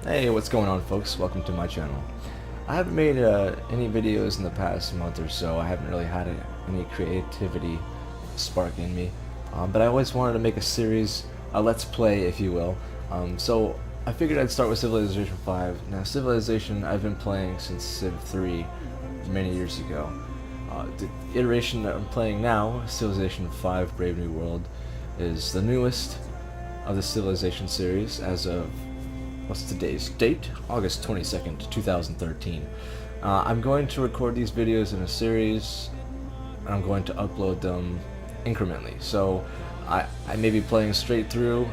Hey, what's going on, folks? Welcome to my channel. I haven't made any videos in the past month or so. I haven't really had any creativity spark in me, but I always wanted to make a series, a let's play, if you will. So I figured I'd start with Civilization 5. Now, Civilization I've been playing since Civ 3 many years ago. The iteration that I'm playing now, Civilization 5 Brave New World, is the newest of the Civilization series as of what's today's date? August 22nd, 2013. I'm going to record these videos in a series, and I'm going to upload them incrementally. So I may be playing straight through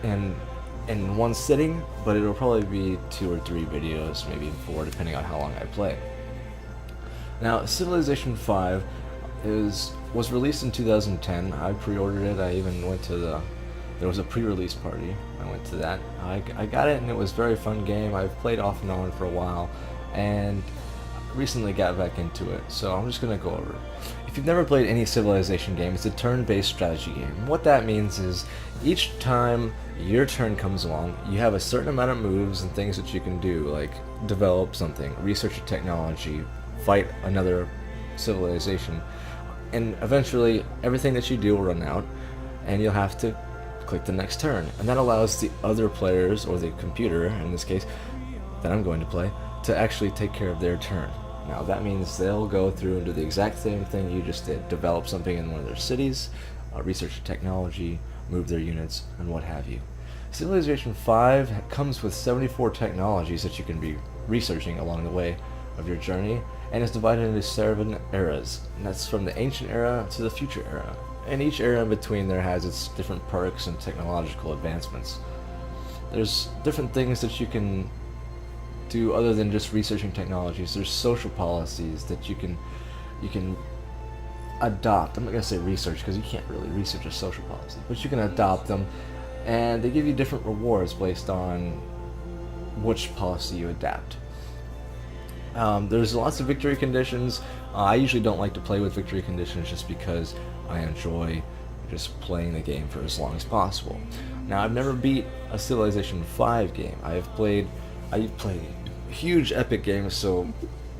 in one sitting, but it'll probably be 2 or 3 videos, maybe 4, depending on how long I play. Now, Civilization 5 was released in 2010. I pre-ordered it. I even went to there was a pre-release party. I went to that. I got it, and it was a very fun game. I've played off and on for a while, and recently got back into it, so I'm just going to go over it. If you've never played any Civilization game, it's a turn-based strategy game. What that means is, each time your turn comes along, you have a certain amount of moves and things that you can do, like develop something, research a technology, fight another civilization, and eventually everything that you do will run out, and you'll have to click the next turn, and that allows the other players, or the computer in this case that I'm going to play, to actually take care of their turn. Now that means they'll go through and do the exact same thing you just did, develop something in one of their cities, research technology, move their units, and what have you. Civilization 5 comes with 74 technologies that you can be researching along the way of your journey, and is divided into 7 eras, and that's from the ancient era to the future era. And each era in between there has its different perks and technological advancements. There's different things that you can do other than just researching technologies. There's social policies that you can adopt. I'm not going to say research because you can't really research a social policy, but you can adopt them, and they give you different rewards based on which policy you adapt. There's lots of victory conditions. I usually don't like to play with victory conditions just because I enjoy just playing the game for as long as possible. Now, I've never beat a Civilization 5 game. I played huge epic games, so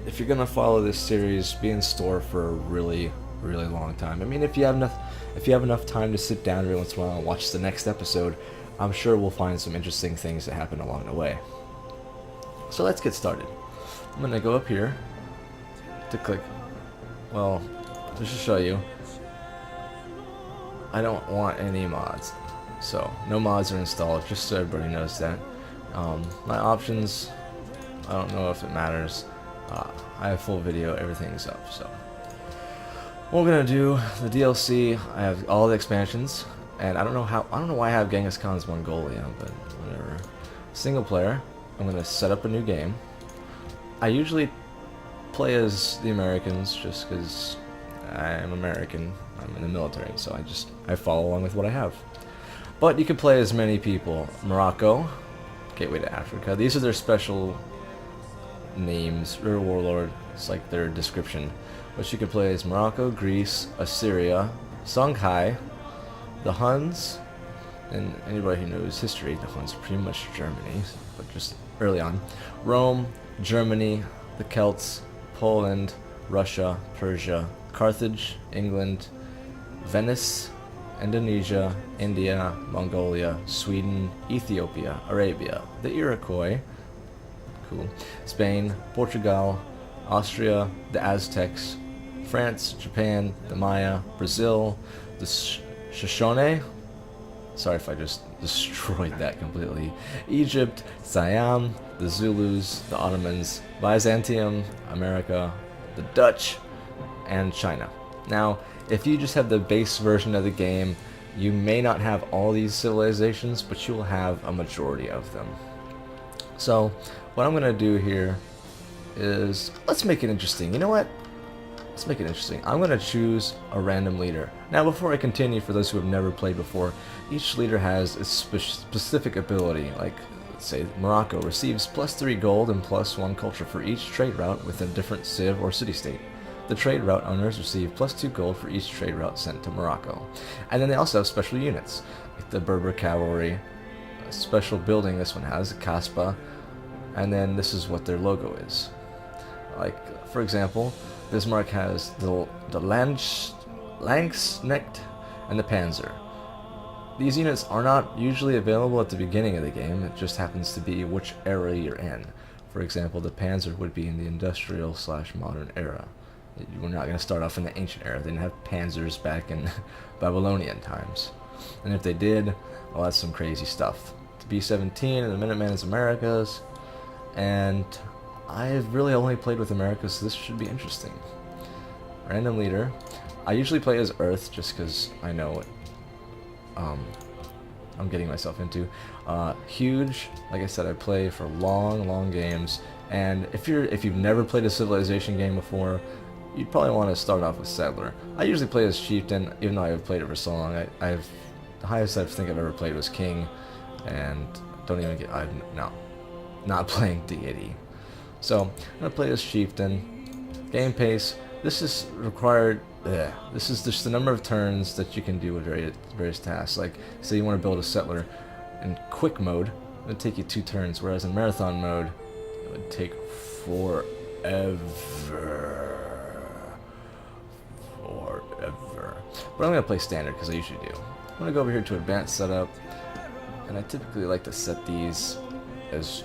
if you're gonna follow this series, be in store for a really, really long time. I mean, if you have enough time to sit down every once in a while and watch the next episode, I'm sure we'll find some interesting things that happen along the way. So let's get started. I'm gonna go up here to click. Well, just to show you, I don't want any mods, so no mods are installed, just so everybody knows that. My options, I don't know if it matters. I have full video, everything's up. So what we're gonna do, the DLC, I have all the expansions, and I don't know why I have Genghis Khan's Mongolia, but whatever. Single player, I'm gonna set up a new game. I usually play as the Americans just because I'm American. I'm in the military, so I follow along with what I have. But you can play as many people. Morocco, Gateway to Africa. These are their special names. Rear Warlord, it's like their description. But you can play as Morocco, Greece, Assyria, Songhai, the Huns, and anybody who knows history, the Huns are pretty much Germany, but just early on. Rome, Germany, the Celts, Poland, Russia, Persia, Carthage, England, Venice, Indonesia, India, Mongolia, Sweden, Ethiopia, Arabia, the Iroquois, cool, Spain, Portugal, Austria, the Aztecs, France, Japan, the Maya, Brazil, the Shoshone, sorry if I just destroyed that completely, Egypt, Siam, the Zulus, the Ottomans, Byzantium, America, the Dutch, and China. Now, if you just have the base version of the game, you may not have all these civilizations, but you'll have a majority of them. So, what I'm going to do here is, let's make it interesting. You know what? Let's make it interesting. I'm going to choose a random leader. Now, before I continue, for those who have never played before, each leader has a specific ability. Like, let's say Morocco receives +3 gold and +1 culture for each trade route within a different civ or city-state. The trade route owners receive +2 gold for each trade route sent to Morocco. And then they also have special units, like the Berber cavalry, special building this one has, a Casbah, and then this is what their logo is. Like, for example, Bismarck has the Landsknecht and the Panzer. These units are not usually available at the beginning of the game, it just happens to be which era you're in. For example, the Panzer would be in the industrial/modern era. We're not going to start off in the ancient era. They didn't have panzers back in Babylonian times. And if they did, well, that's some crazy stuff. The B-17 and the Minutemen's Americas, and I've really only played with Americas, so this should be interesting. Random leader. I usually play as Earth just because I know what I'm getting myself into. Huge, like I said, I play for long games, and if you've never played a Civilization game before, you'd probably want to start off with Settler. I usually play as Chieftain, even though I've played it for so long. The highest I think I've ever played was King, and don't even get, no, not playing Deity. So I'm gonna play as Chieftain. Game pace. This is required. This is just the number of turns that you can do with various tasks. Like, say you want to build a settler in quick mode, it would take you 2 turns, whereas in marathon mode, it would take forever. But I'm going to play standard because I usually do. I'm going to go over here to advanced setup, and I typically like to set these as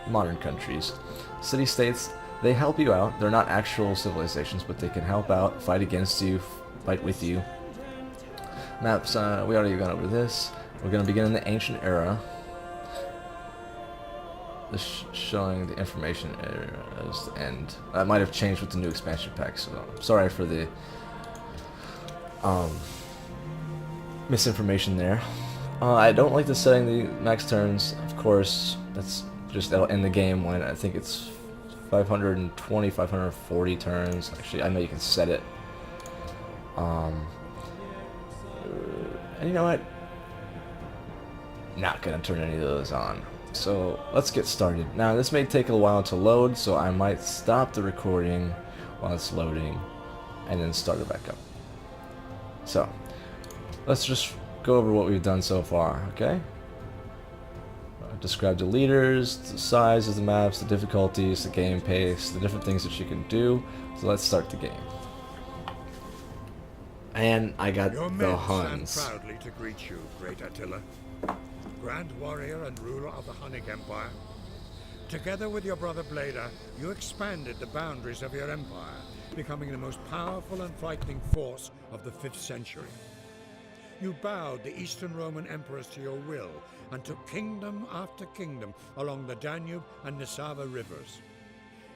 modern countries. City-states, they help you out. They're not actual civilizations, but they can help out, fight against you, fight with you. Maps, we already gone over this. We're going to begin in the ancient era. This showing the information as the end. That might have changed with the new expansion pack, so sorry for the misinformation there. I don't like the setting the max turns. Of course, that's just that'll end the game when I think it's 520, 540 turns. Actually, I know you can set it. And you know what? Not gonna turn any of those on. So let's get started. Now this may take a while to load, so I might stop the recording while it's loading and then start it back up. So let's just go over what we've done so far, okay? Describe the leaders, the size of the maps, the difficulties, the game pace, the different things that you can do. So let's start the game. And I got the Huns. Stand proudly to greet you, great Attila, grand warrior and ruler of the Hunnic Empire. Together with your brother Bleda, you expanded the boundaries of your empire, becoming the most powerful and frightening force of the 5th century. You bowed the Eastern Roman emperors to your will and took kingdom after kingdom along the Danube and Nisava rivers.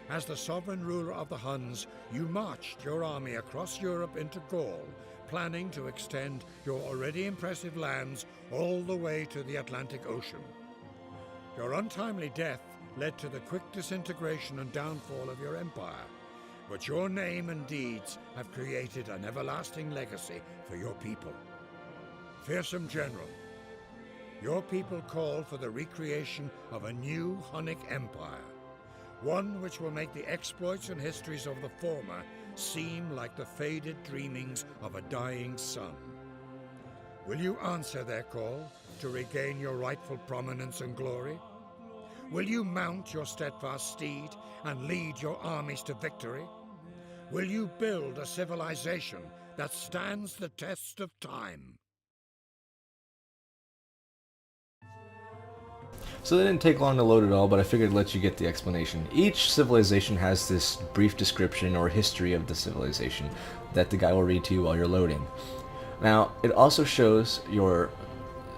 As the sovereign ruler of the Huns, you marched your army across Europe into Gaul, planning to extend your already impressive lands all the way to the Atlantic Ocean. Your untimely death led to the quick disintegration and downfall of your empire, but your name and deeds have created an everlasting legacy for your people. Fearsome General, your people call for the recreation of a new Hunnic Empire, one which will make the exploits and histories of the former seem like the faded dreamings of a dying sun. Will you answer their call to regain your rightful prominence and glory? Will you mount your steadfast steed and lead your armies to victory? Will you build a civilization that stands the test of time? So they didn't take long to load it all, but I figured I'd let you get the explanation. Each civilization has this brief description or history of the civilization that the guy will read to you while you're loading. Now, it also shows your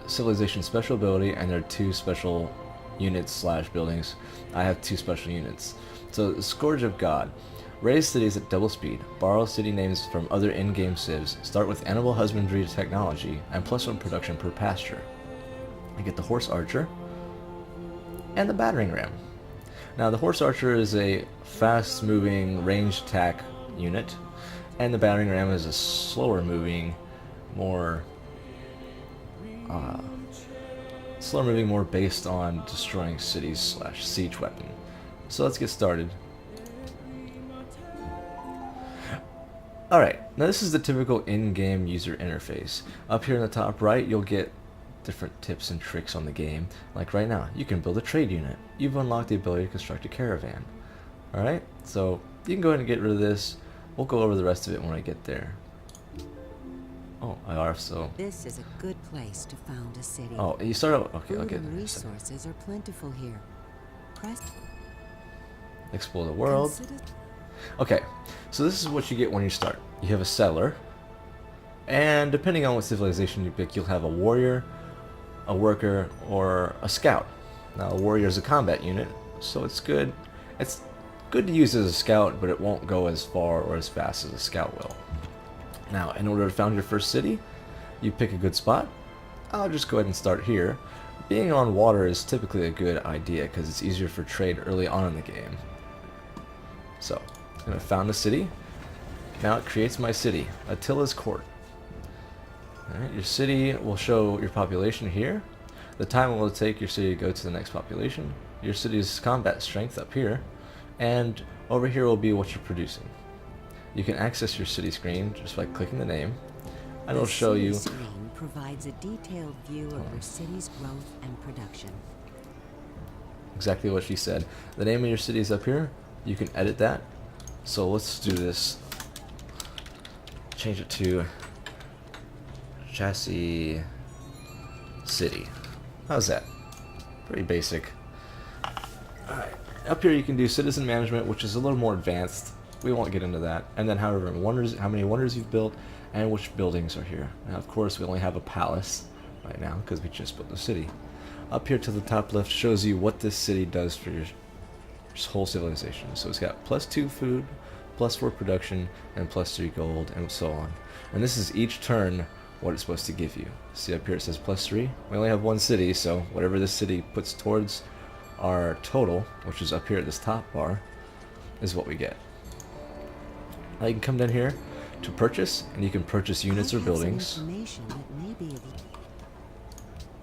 civilization special ability and their 2 special units / buildings. I have 2 special units. So, the Scourge of God. Raise cities at double speed, borrow city names from other in-game civs, start with animal husbandry technology, and +1 production per pasture. I get the Horse Archer and the Battering Ram. Now the Horse Archer is a fast moving ranged attack unit, and the Battering Ram is a slower moving, more based on destroying cities / siege weapon. So let's get started. Alright, now this is the typical in-game user interface. Up here in the top right you'll get different tips and tricks on the game. Like right now, you can build a trade unit. You've unlocked the ability to construct a caravan. Alright, so you can go ahead and get rid of this. We'll go over the rest of it when I get there. Oh, I also... This is a good place to found a city. Oh, you start out... Okay, Food I'll get and there. resources are plentiful here. Press. Explore the world. Consider Okay, so this is what you get when you start. You have a settler, and depending on what civilization you pick, you'll have a warrior, a worker, or a scout. Now, a warrior is a combat unit, so it's good. It's good to use as a scout, but it won't go as far or as fast as a scout will. Now, in order to found your first city, you pick a good spot. I'll just go ahead and start here. Being on water is typically a good idea because it's easier for trade early on in the game. So, I'm going to found a city. Now it creates my city, Attila's Court. Alright, your city will show your population here. The time it will take your city to go to the next population. Your city's combat strength up here. And over here will be what you're producing. You can access your city screen just by clicking the name. And it'll show you... The city screen provides a detailed view of your city's growth and production. Exactly what she said. The name of your city is up here. You can edit that. So let's do this. Change it to Chassis City. How's that? Pretty basic. Alright. Up here you can do citizen management, which is a little more advanced. We won't get into that. And then how many wonders you've built and which buildings are here. Now of course we only have a palace right now because we just built the city. Up here to the top left shows you what this city does for your whole civilization. So it's got +2 food, +4 production, and +3 gold, and so on. And this is each turn what it's supposed to give you. See up here it says +3. We only have one city, so whatever this city puts towards our total, which is up here at this top bar, is what we get. Now you can come down here to purchase, and you can purchase units or buildings.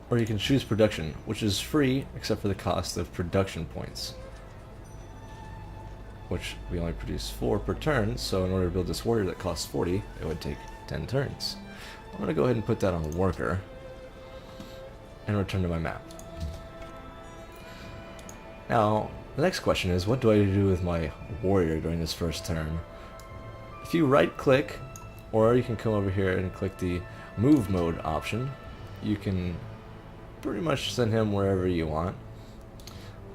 Or you can choose production, which is free except for the cost of production points, which we only produce 4 per turn, so in order to build this warrior that costs 40, it would take 10 turns. I'm going to go ahead and put that on worker, and return to my map. Now, the next question is, what do I do with my warrior during this first turn? If you right click, or you can come over here and click the move mode option, you can pretty much send him wherever you want.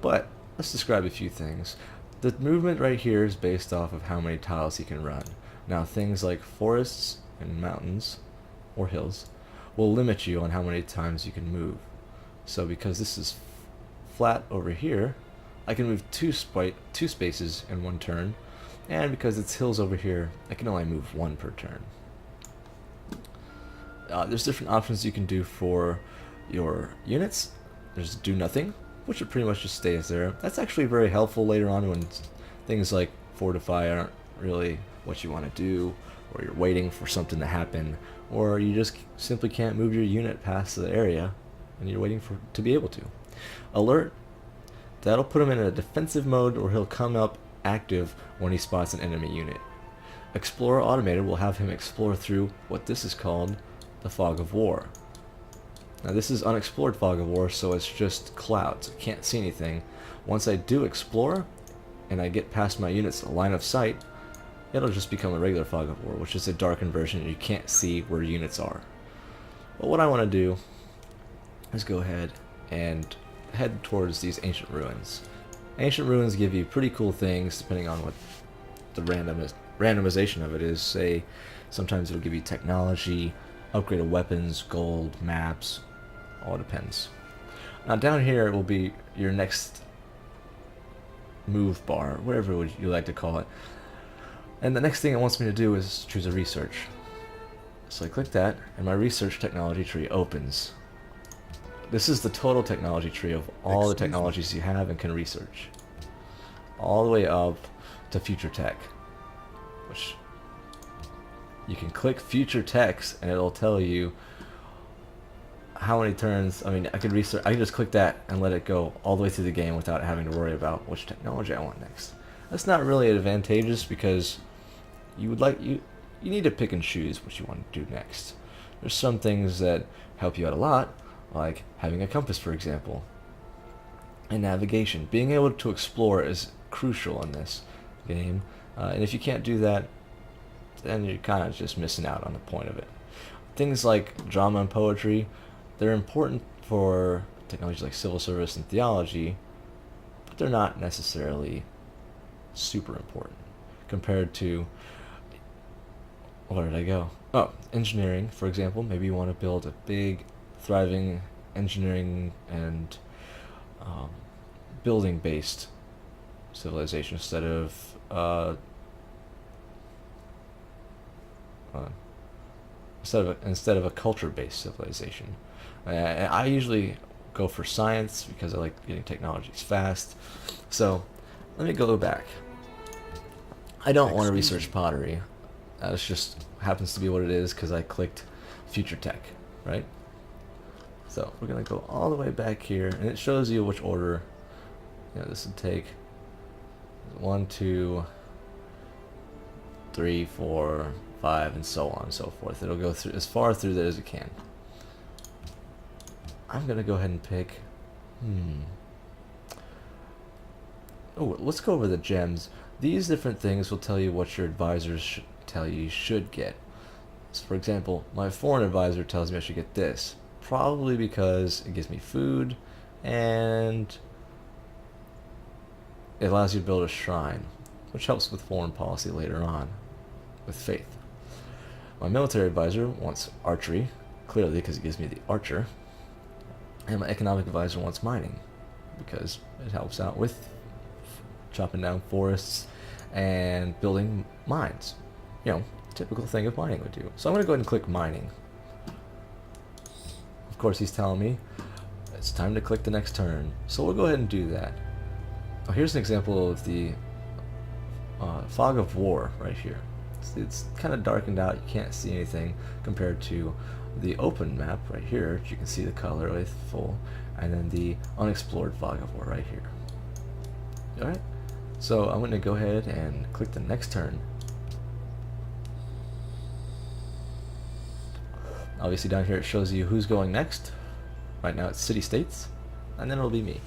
But let's describe a few things. The movement right here is based off of how many tiles he can run. Now things like forests and mountains or hills will limit you on how many times you can move. So because this is flat over here, I can move two spaces in one turn, and because it's hills over here, I can only move 1 per turn. There's different options you can do for your units. There's do nothing, which it pretty much just stays there. That's actually very helpful later on when things like fortify aren't really what you want to do, or you're waiting for something to happen, or you just simply can't move your unit past the area and you're waiting for to be able to. Alert, that'll put him in a defensive mode, or he'll come up active when he spots an enemy unit. Explorer Automated will have him explore through what this is called the Fog of War. Now this is unexplored Fog of War, so it's just clouds. I can't see anything. Once I do explore, and I get past my unit's line of sight, it'll just become a regular Fog of War, which is a darkened version and you can't see where units are. But what I want to do is go ahead and head towards these ancient ruins. Ancient ruins give you pretty cool things depending on what the randomization of it is. Say, sometimes it'll give you technology, upgraded weapons, gold, maps, all depends. Now down here will be your next move bar, whatever you like to call it. And the next thing it wants me to do is choose a research. So I click that, and my research technology tree opens. This is the total technology tree of all the technologies you have and can research. All the way up to future tech, which you can click future techs and it'll tell you how many turns. I mean, I can just click that and let it go all the way through the game without having to worry about which technology I want next. That's not really advantageous because you need to pick and choose what you want to do next. There's some things that help you out a lot, like having a compass, for example, and navigation. Being able to explore is crucial in this game, and if you can't do that, then you're kind of just missing out on the point of it. Things like drama and poetry, they're important for technologies like civil service and theology, but they're not necessarily super important compared to, where did I go? Oh, engineering, for example. Maybe you want to build a big, thriving engineering and building-based civilization instead of instead of a culture-based civilization. I usually go for science because I like getting technologies fast. So let me go back. I don't want to research pottery. It just happens to be what it is because I clicked future tech, right? So we're gonna go all the way back here, and it shows you which order. This would take 1, 2, 3, 4, 5, and so on and so forth. It'll go through as far through that as it can. I'm gonna go ahead and pick. Oh, let's go over the gems. These different things will tell you what your advisors should tell you should get. So for example, my foreign advisor tells me I should get this, probably because it gives me food and it allows you to build a shrine, which helps with foreign policy later on with faith. My military advisor wants archery, clearly because it gives me the archer, and my economic advisor wants mining because it helps out with chopping down forests and building mines. Typical thing of mining would do. So I'm going to go ahead and click mining. Of course, he's telling me it's time to click the next turn. So we'll go ahead and do that. Oh, here's an example of the fog of war right here. It's kind of darkened out. You can't see anything compared to the open map right here. You can see the color with full, and then the unexplored fog of war right here. Alright, so I'm going to go ahead and click the next turn. Obviously down here it shows you who's going next. Right now it's city-states, and then it'll be me.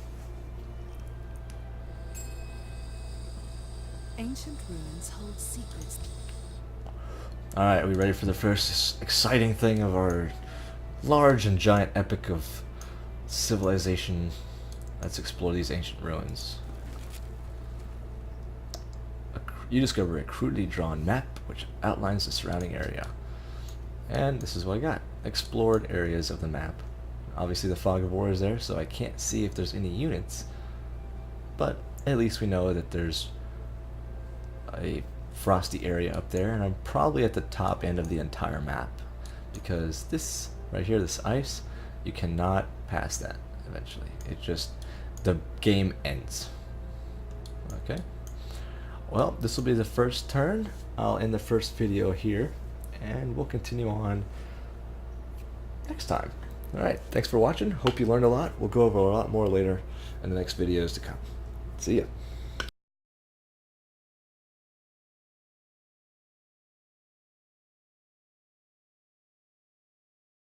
Ancient ruins hold secrets. Alright, are we ready for the first exciting thing of our large and giant epic of civilization? Let's explore these ancient ruins. You discover a crudely drawn map which outlines the surrounding area. And this is what I got. Explored areas of the map. Obviously the fog of war is there, so I can't see if there's any units. But at least we know that there's a frosty area up there, and I'm probably at the top end of the entire map. Because this, right here, this ice, you cannot pass that eventually. The game ends. Okay? Well, this will be the first turn. I'll end the first video here, and we'll continue on next time. Alright, thanks for watching. Hope you learned a lot. We'll go over a lot more later in the next videos to come. See ya.